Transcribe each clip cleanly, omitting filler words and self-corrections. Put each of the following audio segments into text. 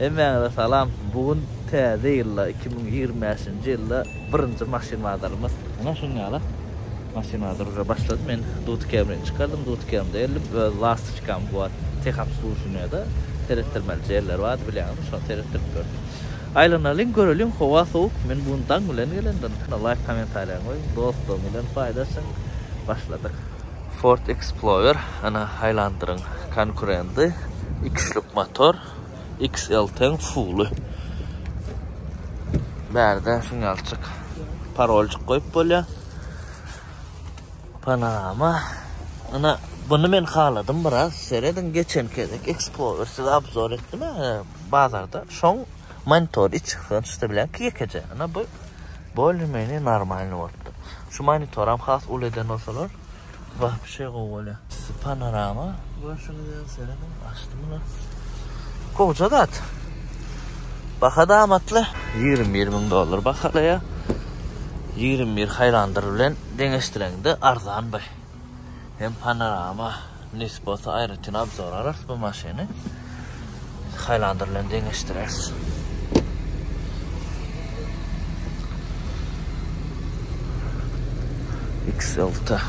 Emeğine salam. Bugün täze ýylda 2025-nji ýylda birinji maşynalarymyz. Ana şuňala maşynalar başlady. Men bootcamp'den çykardym. Bootcamp'de elip lastikam bu tehapsuluşuňda terettirmeli yerler var bilýäňiz. Şo terettirip gördüm. Aýlanalyn görelim, howa soğuk. Men bundan bilen gelenden. Like, kommentariýa goý. Dostum bilen faýdasyň. Başladyk. Ford Explorer ana Highlander'ın konkurenti. 2-lük motor. XL10 full. Berde şuňalçyk parolçyk goýup bolýar. Panorama. Ana bunu men haladym biraz. Sereden geçen kezek Explorer size obzor etdim. Bazarda şoň monitor içiň işte bilen kekece. Ana bu bolmeni normal boldy. Şu monitoram has uleden olsalar bak bir şey goýulýar. Panorama. Bu şunu sereden açdym bunu. Koca dat. Baha damatlı. $21.000 bakalaya. 21 Highlander bilen deňeşdireňde arzan by. Hem panorama nisbata aýratyn obzor aras bu maşyny. Highlander bilen deňeşdireriz. XL10.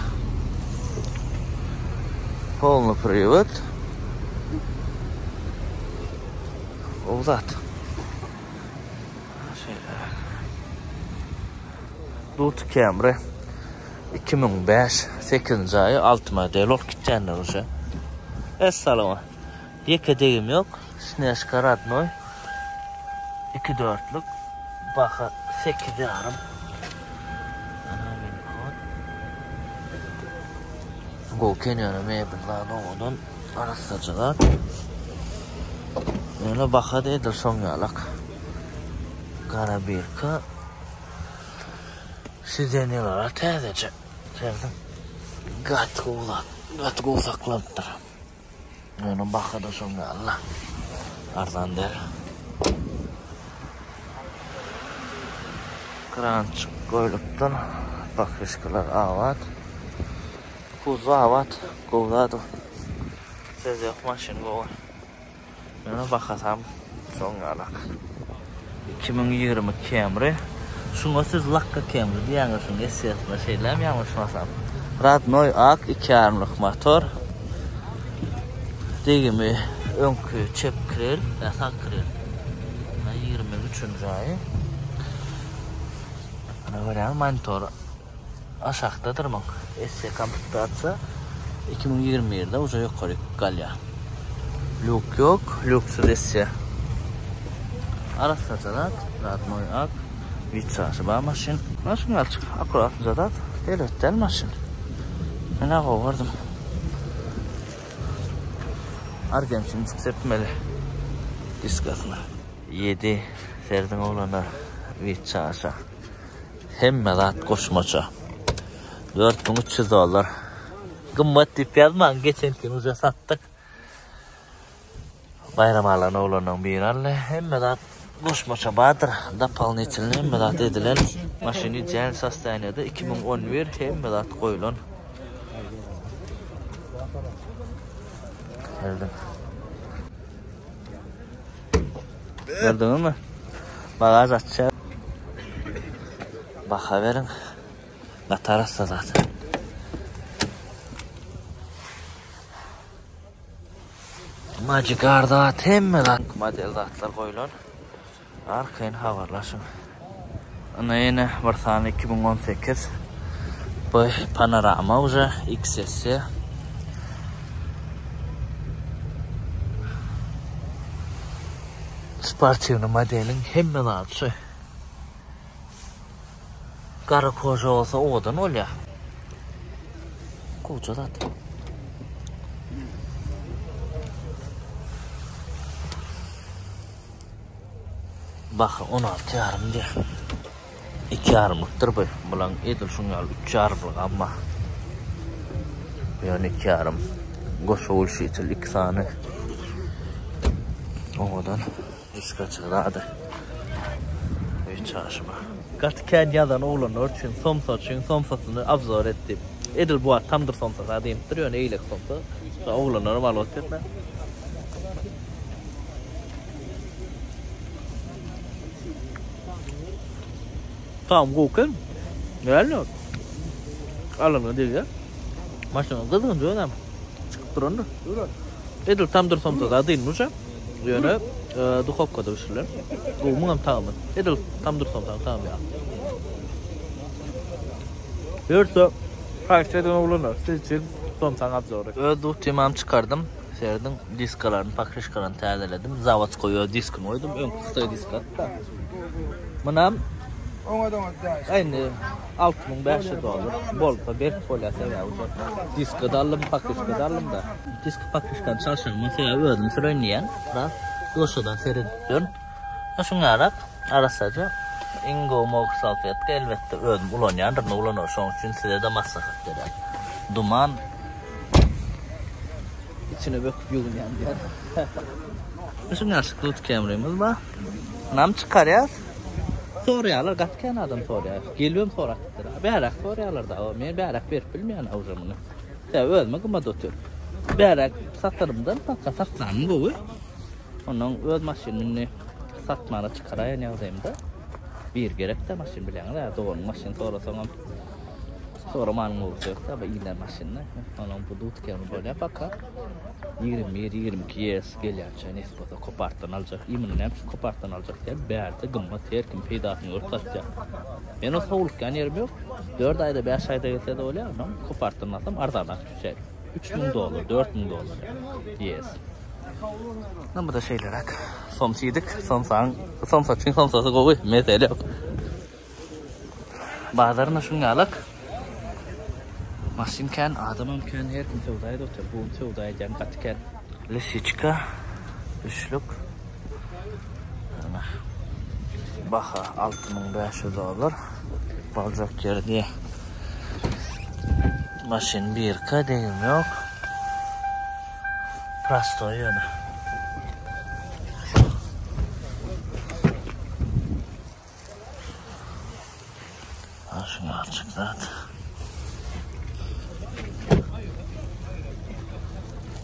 Полный привод. Uzat. Bootcamp 2005 8-nji aý 6 model ol kitjenler uşa. Essalama. Yekedegim yok. Sneshka radnoy. 2-4'lük. Baha 8 yarım. Go Kenyana mebellan oğudun. Arasacılar. Öyle baha deydir soňýalak. Kara birka. Sidenyalara täzece. Serdim. Gat gowsaklandyr. Öyle baha da soňýalak. Arzan der. Kranç goýulupdan bakışkylar awat. Kuzu awat. Gowlady. Sezek maşyn gowy. Bana bakasam soňýalak. 2020 Camry. Şuňa siz lakka Camry diýäňiz, şuň esasma şeýler ýalňyşmasam. Radnoy ak 2,5-lyk motor. Degimi öňkü çep kirer, ýasak kirer. 23-nji aý. Ana görýän monitor aşakdadyr mı? SC komplektatsiýa 2021-de uja ýokary galýa. Luk yok, luksuz SC. Arassaçalat, radnoy ak, vitsaşy bar maşyn. Maşyn alçyk, akurat zadat, eretden maşyn. Mena gowardym. Argemsin sepmeli. Diskasyna. 7 serdiň olana vitsaşa. Hemme zat goşmaça. $4,300. Gymmat diýip ýazmaň, geçenki uja satdyk. Bayram alana olanyň bir alle hemme zat goşmaça badyr. Dapalnyçylygy hemme zat edilen maşyny jän sastaýanyda 2011 hemme zat goýulan. Gördüňizmi? Bagaj açýar. Baha beriň. Gatarassa zat. Magikarda hemme zat model zatlar goýulan. Arkayn habarlaşyň. Ana ýene bir sany 2018. Bu panorama uja XS. Sportiwny modelin hemme zatçy. Kara koja olsa odan olýar. Koca zat. Bak 16 yarım diye. 2 yarımlıktır bu. Bulan edil şuňal 3 yarımlık amma. Yani 2 yarım. Goşa olşiýetil 2 sany. Odan iska çygdy. Hiç çaşma. Gat Kenyadan oğlan örçün somsasyny obzor etdi. Edil bu tamdır somsasy adyň durýan eýlek somsa. Oğlan normal otetme. Tamam koken. Gel yok. Alın diye. Maşına kızın canım. Çıkıp durun. Edil tam dursam da değilmiş ha. Yani duhovkada pişirilir. Bu mungam tamam. Edil tam dursam tamam ya. Yoksa her şeyden oğlanlar. Siz için son sanat zoru. Ödü timam çıkardım. Serdim diskalarını, pakrışkalarını tazeledim. Zavatskoyu diskini koydum. Ön kısa diska. Bunam aynı 6500 dolar. Bolta bir folya seviyor. Diska da aldım, pakrışka da aldım da. Diska pakrışkan çalışırım. Seviyor ödüm sürünleyen. Biraz doşadan seyrediliyor. Şunu arak arasaca Ingo mok salfetka elbette ödüm ulanyandır. Ulanır. Şunun için size de maslahat verir. Duman İçine bakıp yolun yani. Şunu yaşık tut kamerayımız var. Nam çıkarıyaz. Soruyalar katken adam soruyor. Geliyorum soraktır. Berak soruyalar da. Men berak verip bilmeyen avcamını. Ya ölme kıma dotur. Berak satarımdan takka satlanım bu. Onun öz maşinini satmana çıkaraya ne yazayım da. Bir gerek de maşin bilen de doğru maşin sonra sonra manım olacak da iyiler maşinle. Onun bu dut kemer böyle bakar. 21-22 yes gelirken nesbata koparttan alacak. İminin hepsi koparttan alacak diye berde gımma terkim peydasını ortatacak. Ben o soğulurken yerim yok. 4 ayda 5 ayda gelse de öyle ama koparttan alsam ardanak düşer. 3000 dolar, 4000 dolar. Yes. Bu da şeyler hak. Somsiydik, somsaçın somsası koy. Mesele yok. Bazılarına şunu alak. Maşinken, adamımken her kim sevdaydı otur. Bu sevdayken katken. Lisiçka, üçlük. Baha 6500 dolar. Balacak yer diye. Maşin 1K değil yok. Prasto yönü. Şunu açıklat.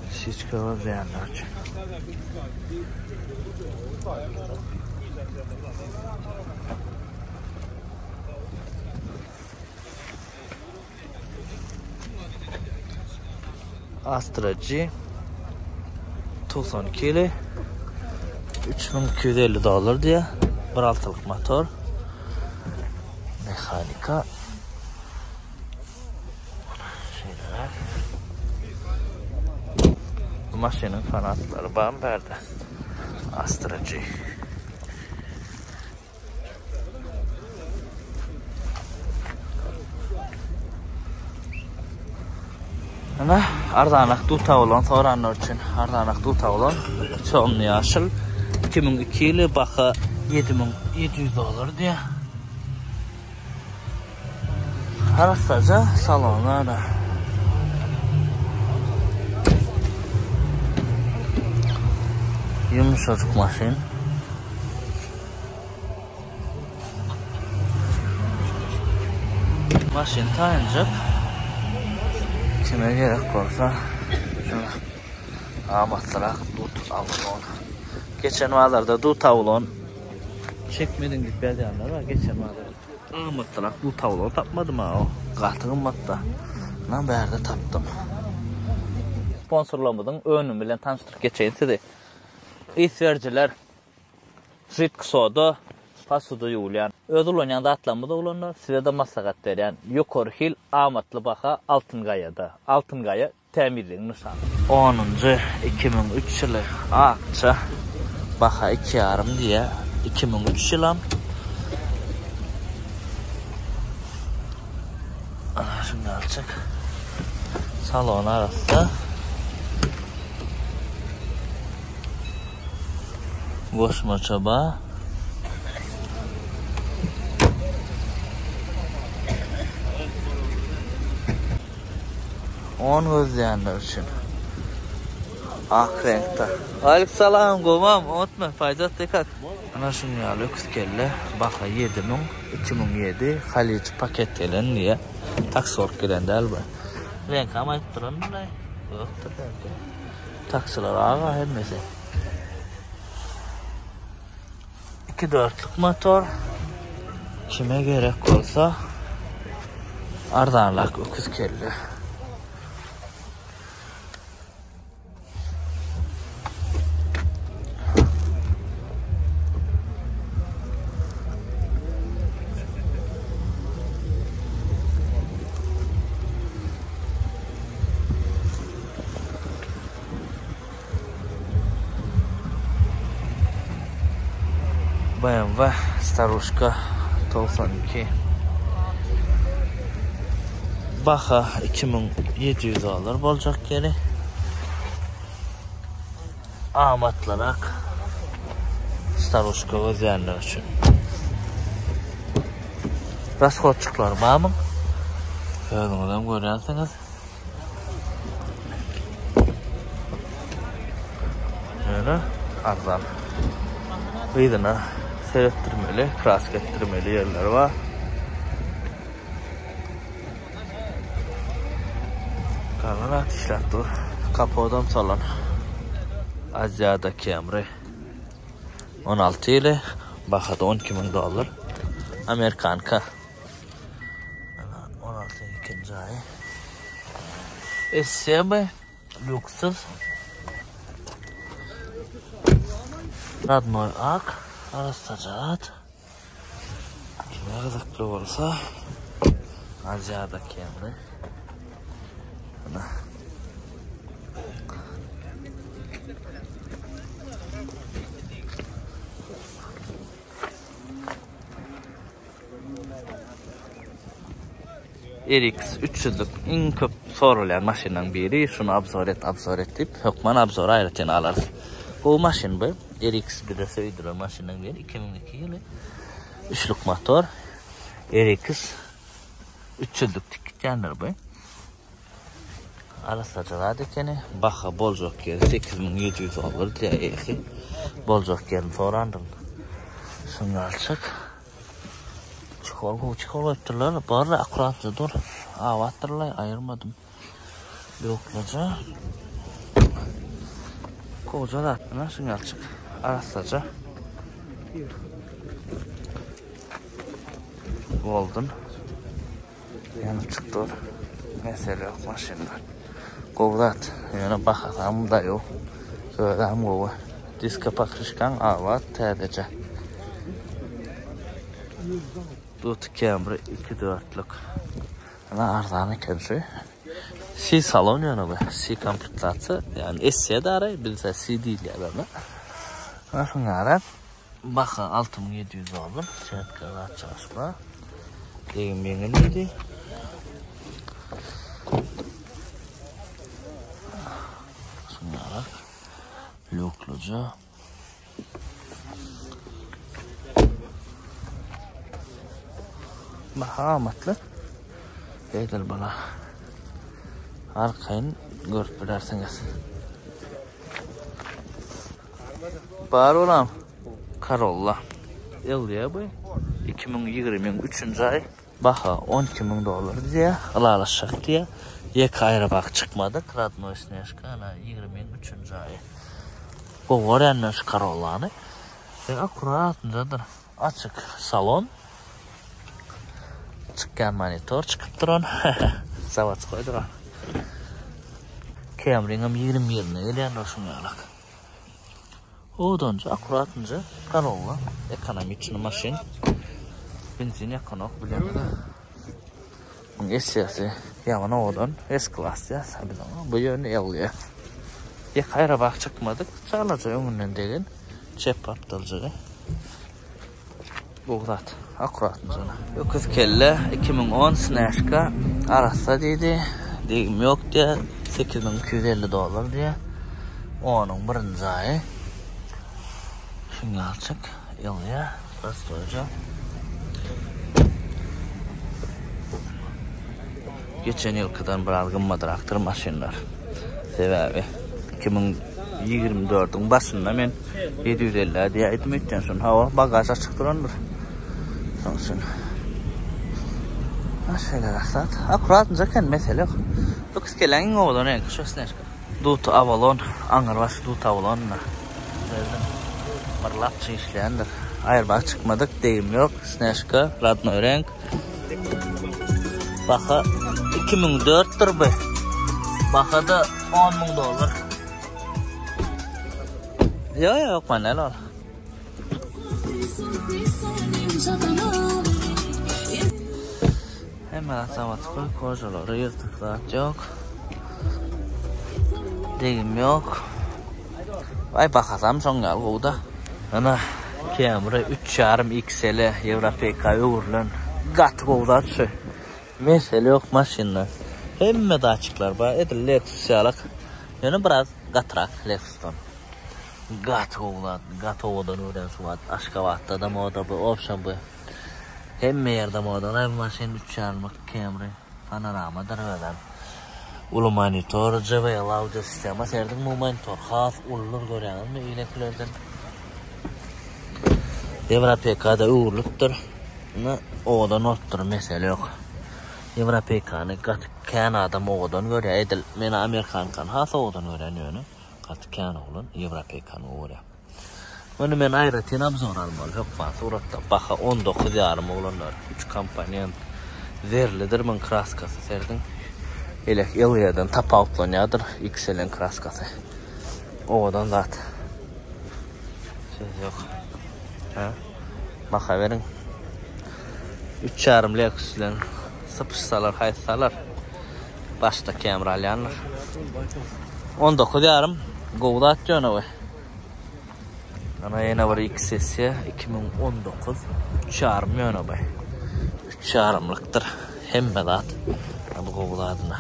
Lisiçka var beğenler için. Astra G 92 ile 3250 dolar diye 1.6'lık motor mekanika şeyler. Bu maşinin fanatları bamberdi. Astra G. Ana ardanak duta olan soranlar için ardanak duta olan çoğunluğu yaşıl 2002 ile baka 7700 dolar diye. Arasaca salonlar. Yumuşacık maşin. Maşin tayıncık. Kime gerek olsa şuna amatlarak dut avulon. Geçen valarda dut avulon çekmedin git belediyenler var. Geçen valarda amatlarak dut avulon tapmadım ha o. Qahtığım batta. Ben bir yerde taptım. Sponsorlamadın önüm bilen tanıştırıp geçeyim size. İsverciler Ritk soda Fasuda yuğulayan. Ödül oynayan da atlanmada olanlar size de maslahat veren. Yukarı hil amatlı baka Altıngaya'da. Altıngaya temirliğin nişanı. 10. 2003 yılı akça baka 2,5 diye 2003 yılam. Şimdi alacak. Salon arası. Koşma çaba. On gözleyenler için. Ak renkte. Aleykümselam gomam. Unutma fayda dikkat. Ana şunu ya lüks kelle. Baka 7000 2007 Haliç paket gelen diye. Taksor gelen de alba. Renk ama ettiren ne? Yoktu belki. Taksiler ağa hemmesi. 2.4'lük motor. Kime gerek olsa ardanlak öküz kelli. BMW Starushka 92. Baha 2700 dolar bolacak geri. Amatlarak Starushka özleyenler için. Raskolçuklar var mı? Şöyle görüyorsunuz. Böyle arzan. Vidana seyrettirmeli, kras getirmeli yerler var. Rahat işletti. Kapı odam salon. Asya'da Camry 16 ile Bahada 12.000 dolar. Amerikanka 16 ikinci ay. SCB lüksüz. Radnoy ak. Arastacat. Kime kızıklı olsa Asya'da Camry. RX 300'lük en köp sorulan maşından biri. Şunu abzor et deyip Hökman abzor ayrıca alırız. Bu maşın bu. RX bir de söydürür maşından biri. 2002 yılı. 3'lük motor. RX 300'lük tikkendir bu. Arasacılar dikeni. Baha bolcok yeri 8700 olur diye eki. Bolcok yerini sorandım. Şunu alçık. Çikolata yaptırlar. Bari akuratlı dur. Avattırlar. Ayırmadım. Yoklaca. Koca da attına. Şunu alçık. Arasaca. Golden. Yanı çıktı. Mesele yok maşinler. Kovdat. Yani bakalım da yok. Söyledim kova. Diska pakışkan avat tədəcə. Dut Camry 2.4'lük. Arzanı kendisi. C salon yani bu. C komplektatsiya. Yani SC de aray. Bilse C değil ya da. Nasıl arar? Bakın 6700 aldım. Çetkala çalışma. Degim yeniliydi. Sunyarak. Lokluca. Mahamatlı. Eydil bana. Arkayın görüp bilersiniz. Var olam. Corolla. Yıllıya bu. 2023. ay. Baha 12.000 dolar diye. Alaşak diye. Yek ayrı bak çıkmadı. Radnoy Snezhka 23. ay. Bu öğrenmiş Corolla'nı. Akuratındadır. Açık salon. Çıkan monitor çıkıp duran. Zavat koyduran. Camry'nin 20 yılına gelen şunlarlık. Odanca akuratınca Corolla. Ekonomi için maşin. Benzin yakanok bilen de. Bunun S-yası yavana odan S-Class ya sabi zaman. Bu yönü elyaya. Yek hayra bak çıkmadık. Çağlaca önünden degin. Çep aptalcığı. Buğdat. Akuratınca. Öküz kelle 2010 Snezhka arasa deydi. Degim yok diye. 8250 dolar diye. Onun birinci ayı. Şimdi alçık. Elyaya. Bastıraca. Geçen yıl kadar bırakılmadır aktır maşinler. Sebebi 2024'ün başında ben 750 diye etmekten sonra hava bagaj açık durandır. Sonsun. Şeyler aksat. Akuratınca kendi mesele yok. Öküz gelen oğlan en kısa Snezhka. Dut Avalon. Angarbaşı Dut Avalon'la. Mırlapçı işleyendir. Airbag çıkmadık deyim yok. Sneshka, Radnoy renk. Baha 2004'tür bu. Baha da $10.000. Yok manel ol. Hemen atamadık koy. Kocaları yırtıklar yok. Deyim yok. Vay bakasam son gel bu da. Ana Camry 3.5 XL Evropa uğurlan. Gat bu şey. Mesele yok maşinler. Hemme de açıklar var. Edil Lexus çalak. Yani biraz gatrak Lexus'tan. Gat oğudan öğren suvat. Aşkavatta da moda bu. Option bu. Hemme yerde moda. Hem maşin 3.5 Camry. Panorama darıdan. Ulu monitor, JBL audio sistema. Serdin mu monitor. Khas ulur görüyorsun mu? İleklerden. Evropa'da uğurluktur. Oğudan nottur. Mesele yok. Evropa'nı Kanada oğudan görüyor. Edil. Meni Amerikan kan. Khas oğudan öğreniyor. Kanada olan Evropa'nı uğruyor. Onu men ayrıca nabzor almalı. Yok var. Suratda baka 19 yarım olanlar. 3 kampanyan verlidir. Men kraskası serdin. Elek Ilia'dan tap outlanyadır. XL'in kraskası. Oğudan zaten. Söz yok. Ha? Baka verin. 3.5 Lexus'len sıpışsalar, haysalar. Başta Camry alyanlar. 19 yarım. Goğda atıyor ona be. Ana yine var XS 2019 3.5 yana be. 3.5'lıktır. Hem bedat. Bu Goğda adına.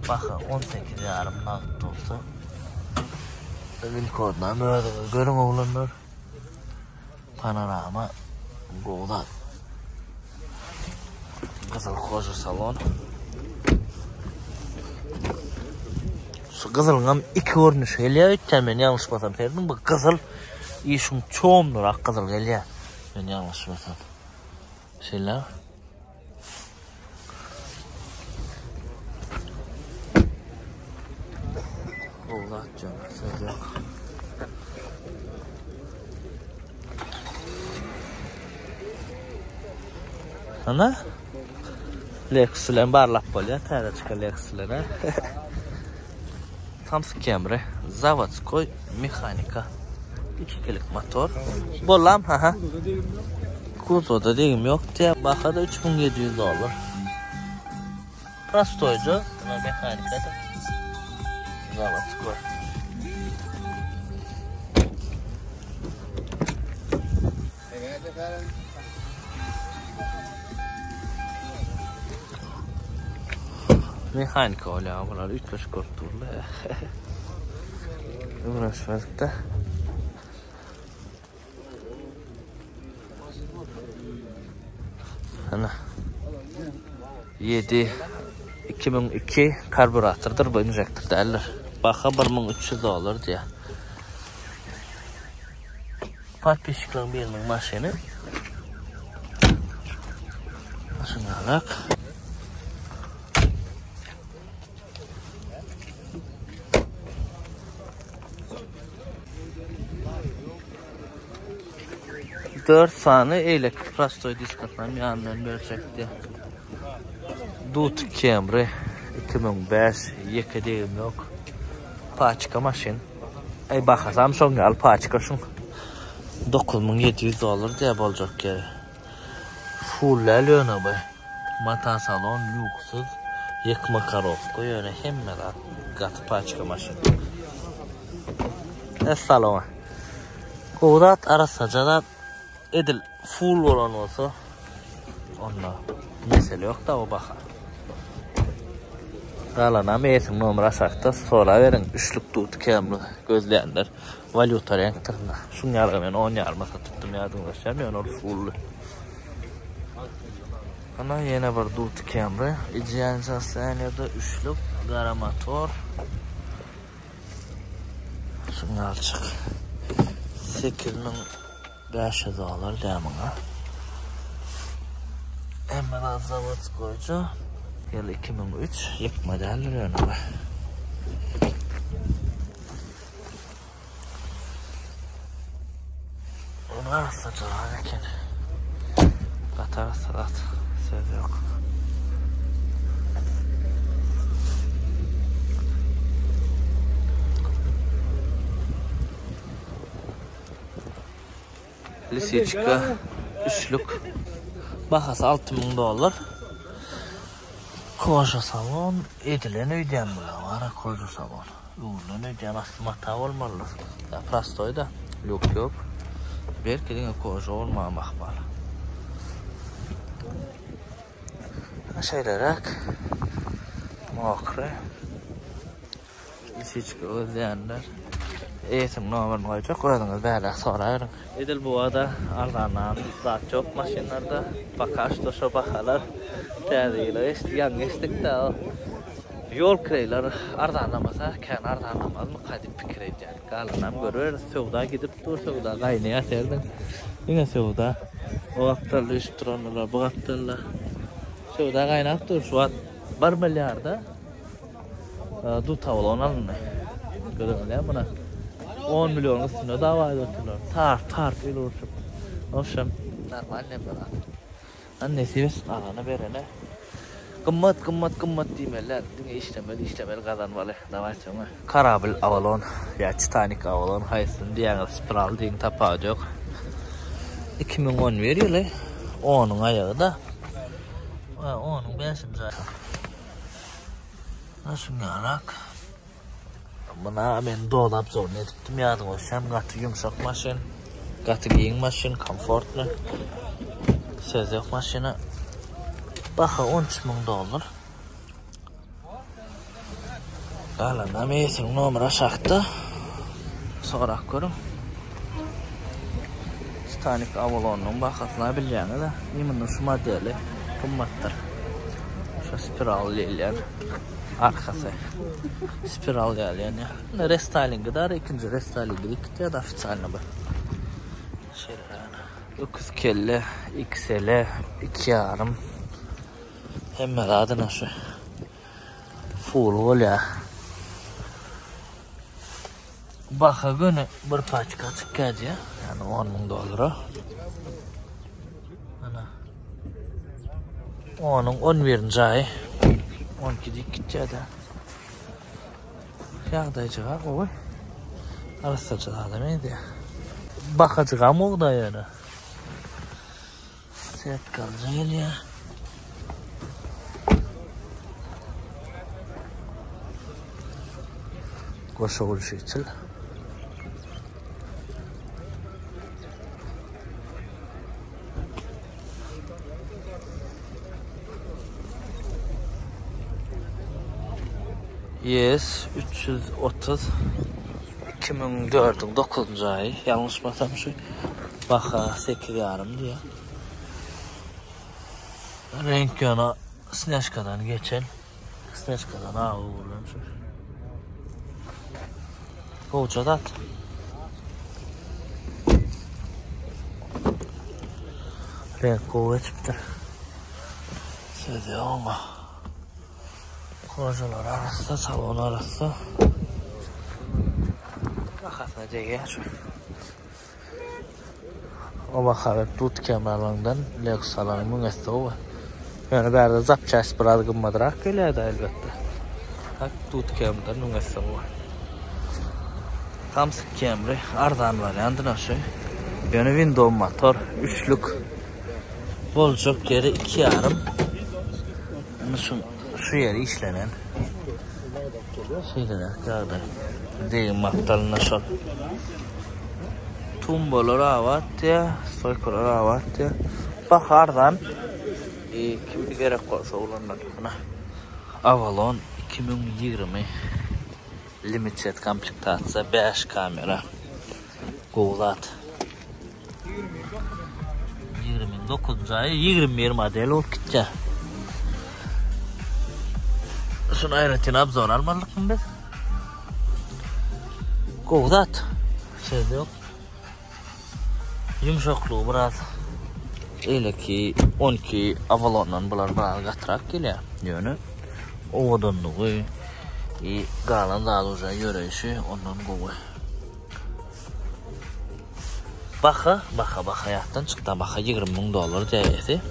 Bakın 18 yarım nakit olsa. Ön koduna böyle görün oğlanlar. Panorama Goğda. Kızıl koca salon. Şu kızılgam iki görünüş geliyor. Üçten ben yanlış basam serdim. Bu kızıl işin çoğumdur ak kızıl geliyor. Ben yanlış basam. Şeyler. Allah canım. Söz yok. Ana? Lexus'len barlap bolya. Tayda çıkan Lexus'lere. Tamsı Camry. Zavodskoy mexanika. 2 kilik motor. Bolam ha. Kuzoda deyim yok. Diye bakada $3.700. Prostoycu. Buna mexanikada. Zavodskoy. Mexanika oluyor bunlar 3-5 korktuğurlu. Uğraşmadık da. Ana. 7 2002 karbüratördir bu injektör derler. Baka $1.300 diye. Подписчикларым birinin maşini. Şunu alak. Dört saniye elektrik prostoy diskatlarını yanından bölecekti. Dut Camry 2005 yekediğim yok. Paçka maşin. Ay bakasam son gel paçka şun. $9.700 diye olacak ki. Full lönü be. Mata salon lüksüz. Yıkma karosko yöne hemmeden gat paçka maşin. Essalama. Kudat arasacadan edil full olan olsa onunla mesele yok da o bakar. Kalana meyetim numara sakta sonra verin üçlük tut Camry gözleyenler valuta renktirinde. Şun yargımen 10 yarma satırdım yardımlaşacağım yani onu full. Ana yine bir tut Camry. İciyen saslaniyada üçlük gara motor. Şun alçık. 8.500 demina. Hemen az zavod koyucu. Yıl 2003 ilk modeller önüme. Bunu arasacağım ekin. Katar salat. Söz yok. Lisiçka üçlük. Bahası $6.000. Koca salon edilen ödeyen bula var. Koca salon. Uğurlan ödeyen aslında hata olmalı. Prastoy da. Yok. Belki de koca olmamak var. Şeylerek mokre. Lisiçka ödeyenler. Eğitim numarını koyacak. Koyadınız böyle sorarım. Edil bu arada ardanan zat çok maşinlarda. Bakaş da şu bakalar. Tədiylə yan geçtik də yol kireylər ardanamasa, kən ardanamaz mı qadip fikirəcək. Qalanam görür, sövda gidip dur, sövda qaynaya serdin. Yine sövda o vaxtlarla iştiranlar, bu vaxtlarla sövda qaynap dur. Şu an 1 milyarda du tavlan alınır. Görürlər buna 10 milyon üstüne dava ediyorlar. Tart il uçup. Ofşam normal ne böyle. Annesi biz alana berene. Kımmat demeler. Dine işlemeli kazanmalı. Davaçama. Karabil Avalon ya Titanic Avalon haysın diyen spiral deyin tapağı yok. 2010 veriyorlar. Onun ayağı da. Onun 5. ayağı. Nasıl yarak? Buna ben dolap zor ne tuttum yardım olsam. Katı yumuşak maşin. Katı giyin maşin. Komfortlu. Söz yok maşina. Baxa $13.000. Qalan mesin numara aşağıda. Sonra görüm. Titanic Avalon'un baxasına bileceğini de. Yeminle şu modeli kımmattır. Şu spiral yerler. Arkası. Spiral yerler ya. Restylingi de ikinci restylingi de ya da ofiциально bu. Şöyle 9 kelle, XL, 2.5. Hemen adına şu full ol ya. Baxa günü bir paçka çıkacak ya. Yani $10.000. Ana. Onun 11. ay 12'de gideceği de. Yağdayıcığa koy. Arasacığa da neydi? Bakacığa mı o da yani? Set kalacak ya. Koşa oluşu için. Yes, 330 2004'ün 9. ayı. Yanlış baksam şu. Baxa 8.5 diye. Renk yana Snežkadan geçen. Snežkadan ağı vurulan şu. Kovuca da at. Renk kovu çıktı. Sözü olma. Kocalar arası, salon arası. Bakasına cege şu. O bakarır tut kemerlerinden Lexus salonu müngesi o var. Yani berde zapçası biraz gımmadırak geliyordu elbette. Tak tut kemerden müngesi o var. Tam sık kemeri ardan var yandına şu. Yani window motor, üçlük. Bolcuk yeri 2.5. Şu yeri işlenen. Şeyler geldi. Değil maktalına şol. Tumbolar avat ya, stoykolar avat ya. Bak ardan kimde gerek olsa olanlar. Avalon 2020 limited komplektatsiya 5 kamera. Golat. 29. ay 21 model olup gidecek. Şunu ayrıca abzor almalık mı biz? Golat. Şeyde yok. Yumuşaklığı biraz. Öyle ki 12 Avalon'dan bular biraz katırak geliyor. Yani ovadonluğu qalan daha doğrusu yürüyüşü ondan qoğu. Baka yattan çıktı. Baka $20,000 diyeti.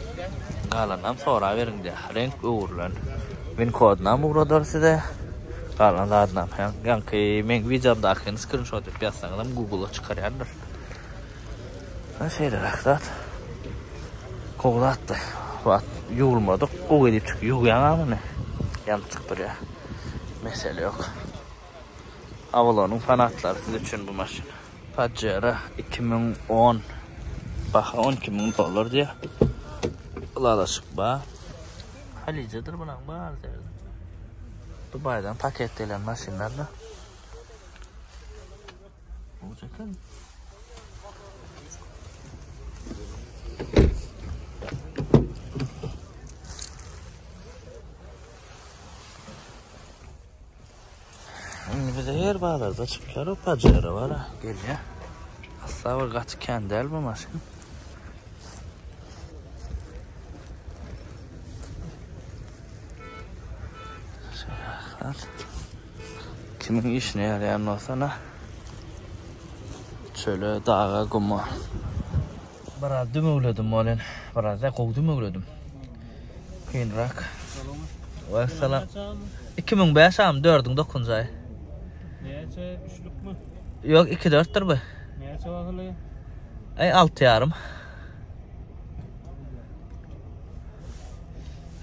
Qalanam sonra verin diye. Renk uğurlan. Win kodunam uğradır size. Qalan zadnam. Yani men videomda akın screenshot edip yazsanım Google'a çıkaryandır. Şeyler aktat. Kovda attı. Yuğulmadık. Kov edip çıkıyor. Yuğuyan ama ne? Yantık buraya. Mesele yok. Avalon'un fanatları siz için bu maşın. Pajero 2010. Baka $12,000 diye. Ulaşık ba. Halicedir buna bağır derdi. Dubai'den paketlenen maşinlerle. Olacak mı? Bize yer bağlarda çıkıyor. O Pajero var ha. Geliyor. Asla var katı kendi el bu maşin. Kimin işine yarayan olsa ne? Şöyle dağa kuma. Biraz dümüğledim olen. Biraz da kov dümüğledim. Kıyınrak. Vesselam. 2005 am 4'ün 9. ay. Neyse üçlük mü? Yok 2-4'tür bu. Neyse bakılıyor? Ay 6,5.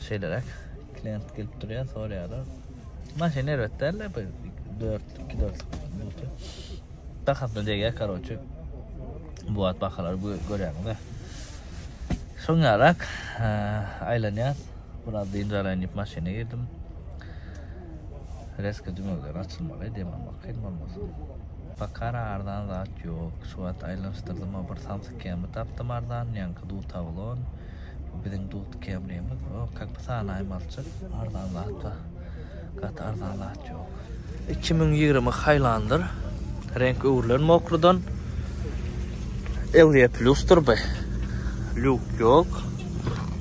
Şeylerek. Klient gelip duruyor soruyor da. Maşin evet derler bu 4 2-4. Takatlı diye karoçu. Bu at bakalar bu görüyorsun da. Sonrarak aylanıyor. Burada incelenip maşine girdim. Reske dümürler açılmalı demem bakayım olmasın. Bakar ardan rahat yok. Şu at aylanıştırdım ama bir samsak kemi taptım ardan. Yankı dut avlon. Bizim dut kemriyemiz. O kakpa sanayım alçık. Ardan rahat var. Kat ardan rahat yok. 2020 Highlander. Renk uğurlar mokrudan. LE Plus'tur be. Luke yok.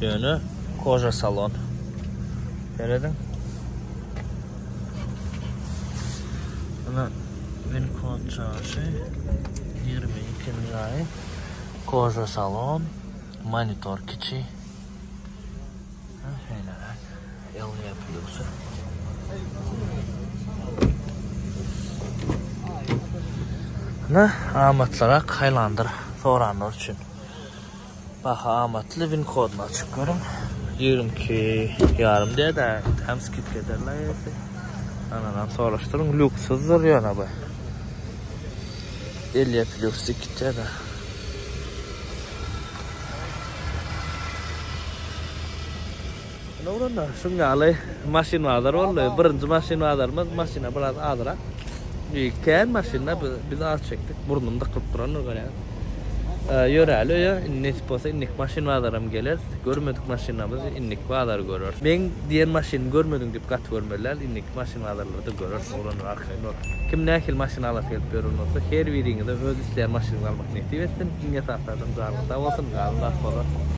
Yani koca salon. Gördün? Buna Wincott çarşı 22 liraya. Koca salon. Monitor kiçi. Şeyler. LE Plus'u. Ne? Amatlarak Highlander soranlar için. Baha amatlı Wincode'unu açıklarım. 22 yarım diye de hem skip kederler yesi. Anadan soruşturun. Lüksüzdür yana bu. 50 lüksü gitti de. Ne olur da? Şunga alay maşin vardır vallahi. Birinci maşin vardır. Maşina biraz adıra. Kendi maşinler biz az çektik. Burnumda kırp duran o kadar. Yörəli ya, innik olsa innik maşin varlarım gelir. Görmedik maşinamız innik varlar görür. Ben diğer maşin görmedim deyip kat görmerler. İnnik maşin varlarları da görür. Oranın arkayın olur. Kim ne akil maşin alıp gelip görün olsa her birine de öz isteyen maşin almak niyeti versin. İnne saflardan zarlı da olsun. Zarlı da